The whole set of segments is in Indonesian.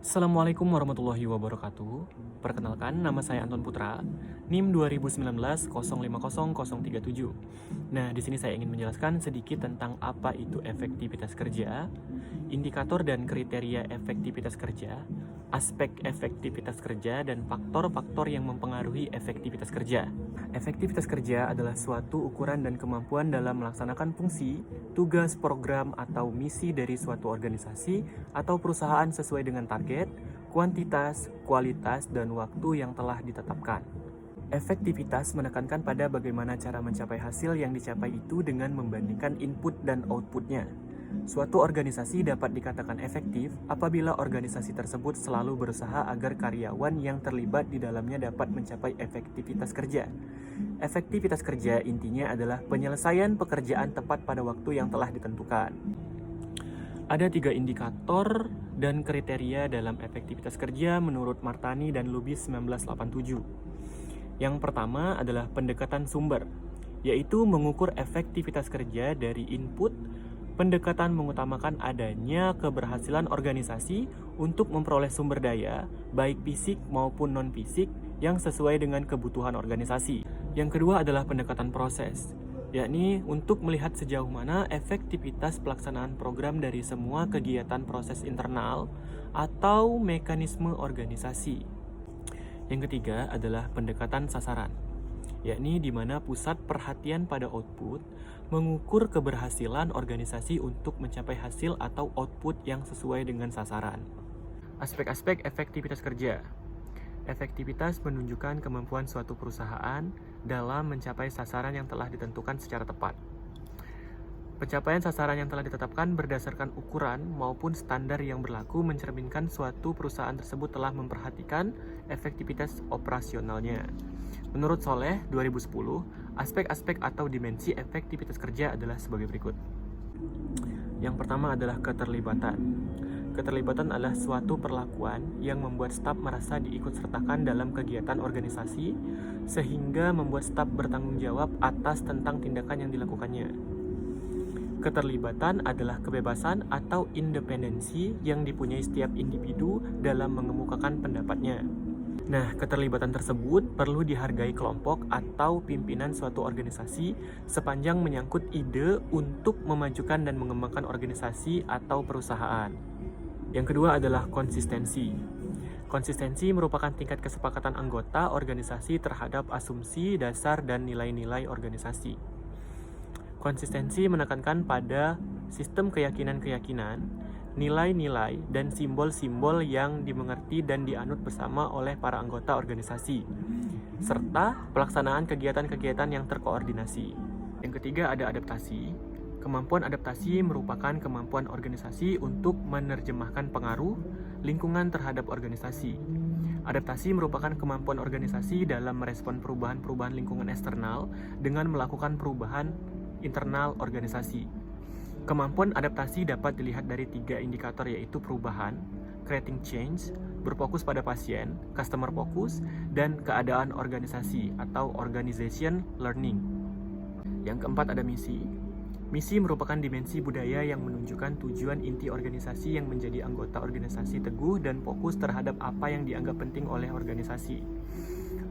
Assalamualaikum warahmatullahi wabarakatuh. Perkenalkan, nama saya Anton Putra, NIM 2019 050037. Nah, di sini saya ingin menjelaskan sedikit tentang apa itu efektivitas kerja, indikator dan kriteria efektivitas kerja, aspek efektivitas kerja, dan faktor-faktor yang mempengaruhi efektivitas kerja. Efektivitas kerja adalah suatu ukuran dan kemampuan dalam melaksanakan fungsi, tugas, program, atau misi dari suatu organisasi atau perusahaan sesuai dengan target, kuantitas, kualitas, dan waktu yang telah ditetapkan. Efektivitas menekankan pada bagaimana cara mencapai hasil yang dicapai itu dengan membandingkan input dan outputnya. Suatu organisasi dapat dikatakan efektif apabila organisasi tersebut selalu berusaha agar karyawan yang terlibat di dalamnya dapat mencapai efektivitas kerja. Efektivitas kerja intinya adalah penyelesaian pekerjaan tepat pada waktu yang telah ditentukan. Ada 3 indikator dan kriteria dalam efektivitas kerja menurut Martani dan Lubis 1987. Yang pertama adalah pendekatan sumber, yaitu mengukur efektivitas kerja dari input. Pendekatan mengutamakan adanya keberhasilan organisasi untuk memperoleh sumber daya, baik fisik maupun non-fisik, yang sesuai dengan kebutuhan organisasi. Yang kedua adalah pendekatan proses, yakni untuk melihat sejauh mana efektivitas pelaksanaan program dari semua kegiatan proses internal atau mekanisme organisasi. Yang ketiga adalah pendekatan sasaran, yakni di mana pusat perhatian pada output, mengukur keberhasilan organisasi untuk mencapai hasil atau output yang sesuai dengan sasaran. Aspek-aspek efektivitas kerja. Efektivitas menunjukkan kemampuan suatu perusahaan dalam mencapai sasaran yang telah ditentukan secara tepat. Pencapaian sasaran yang telah ditetapkan berdasarkan ukuran maupun standar yang berlaku mencerminkan suatu perusahaan tersebut telah memperhatikan efektivitas operasionalnya. Menurut Soleh 2010, aspek-aspek atau dimensi efektivitas kerja adalah sebagai berikut. Yang pertama adalah keterlibatan. Keterlibatan adalah suatu perlakuan yang membuat staf merasa diikutsertakan dalam kegiatan organisasi, sehingga membuat staf bertanggung jawab atas tentang tindakan yang dilakukannya. Keterlibatan adalah kebebasan atau independensi yang dipunyai setiap individu dalam mengemukakan pendapatnya. Nah, keterlibatan tersebut perlu dihargai kelompok atau pimpinan suatu organisasi sepanjang menyangkut ide untuk memajukan dan mengembangkan organisasi atau perusahaan. Yang kedua adalah konsistensi. Konsistensi merupakan tingkat kesepakatan anggota organisasi terhadap asumsi, dasar, dan nilai-nilai organisasi. Konsistensi menekankan pada sistem keyakinan-keyakinan, nilai-nilai, dan simbol-simbol yang dimengerti dan dianut bersama oleh para anggota organisasi, serta pelaksanaan kegiatan-kegiatan yang terkoordinasi. Yang ketiga ada adaptasi. Kemampuan adaptasi merupakan kemampuan organisasi untuk menerjemahkan pengaruh lingkungan terhadap organisasi. Adaptasi merupakan kemampuan organisasi dalam merespon perubahan-perubahan lingkungan eksternal dengan melakukan perubahan internal organisasi. Kemampuan adaptasi dapat dilihat dari 3 indikator, yaitu perubahan, creating change, berfokus pada pasien, customer focus, dan keadaan organisasi atau organization learning. Yang keempat ada misi. Misi merupakan dimensi budaya yang menunjukkan tujuan inti organisasi yang menjadi anggota organisasi teguh dan fokus terhadap apa yang dianggap penting oleh organisasi.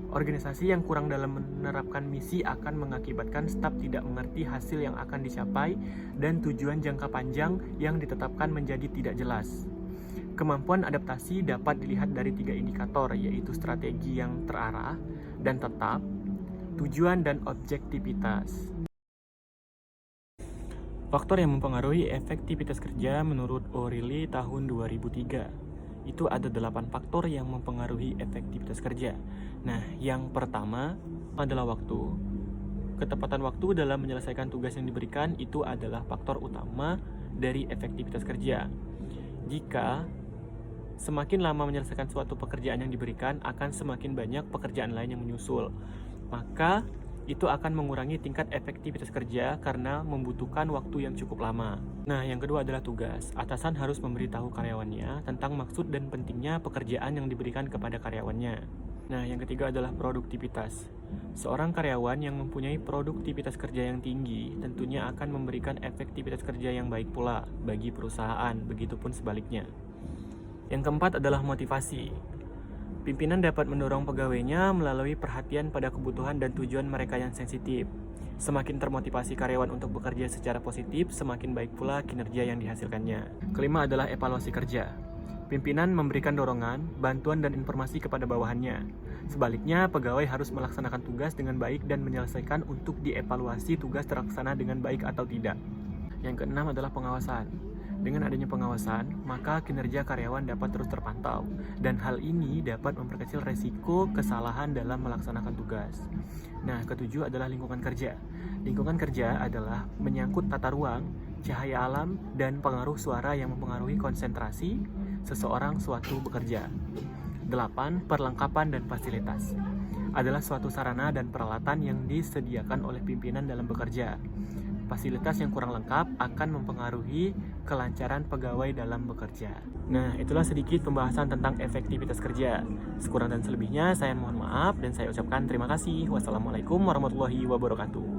Organisasi yang kurang dalam menerapkan misi akan mengakibatkan staf tidak mengerti hasil yang akan dicapai dan tujuan jangka panjang yang ditetapkan menjadi tidak jelas. Kemampuan adaptasi dapat dilihat dari 3 indikator, yaitu strategi yang terarah dan tetap, tujuan, dan objektivitas. Faktor yang mempengaruhi efektivitas kerja menurut O'Reilly tahun 2003. Itu ada 8 faktor yang mempengaruhi efektivitas kerja. Nah, yang pertama adalah waktu. Ketepatan waktu dalam menyelesaikan tugas yang diberikan itu adalah faktor utama dari efektivitas kerja. Jika semakin lama menyelesaikan suatu pekerjaan yang diberikan, akan semakin banyak pekerjaan lain yang menyusul. Maka itu akan mengurangi tingkat efektivitas kerja karena membutuhkan waktu yang cukup lama. Nah, yang kedua adalah tugas. Atasan harus memberitahu karyawannya tentang maksud dan pentingnya pekerjaan yang diberikan kepada karyawannya. Nah, yang ketiga adalah produktivitas. Seorang karyawan yang mempunyai produktivitas kerja yang tinggi tentunya akan memberikan efektivitas kerja yang baik pula bagi perusahaan, begitupun sebaliknya. Yang keempat adalah motivasi. Pimpinan dapat mendorong pegawainya melalui perhatian pada kebutuhan dan tujuan mereka yang sensitif. Semakin termotivasi karyawan untuk bekerja secara positif, semakin baik pula kinerja yang dihasilkannya. Kelima adalah evaluasi kerja. Pimpinan memberikan dorongan, bantuan, dan informasi kepada bawahannya. Sebaliknya, pegawai harus melaksanakan tugas dengan baik dan menyelesaikan untuk dievaluasi tugas terlaksana dengan baik atau tidak. Yang keenam adalah pengawasan. Dengan adanya pengawasan, maka kinerja karyawan dapat terus terpantau, dan hal ini dapat memperkecil resiko kesalahan dalam melaksanakan tugas. Nah, ketujuh adalah lingkungan kerja. Lingkungan kerja adalah menyangkut tata ruang, cahaya alam, dan pengaruh suara yang mempengaruhi konsentrasi seseorang suatu bekerja. 8. Perlengkapan dan fasilitas adalah suatu sarana dan peralatan yang disediakan oleh pimpinan dalam bekerja. Fasilitas yang kurang lengkap akan mempengaruhi kelancaran pegawai dalam bekerja. Nah, itulah sedikit pembahasan tentang efektivitas kerja. Sekurang dan selebihnya saya mohon maaf dan saya ucapkan terima kasih. Wassalamualaikum warahmatullahi wabarakatuh.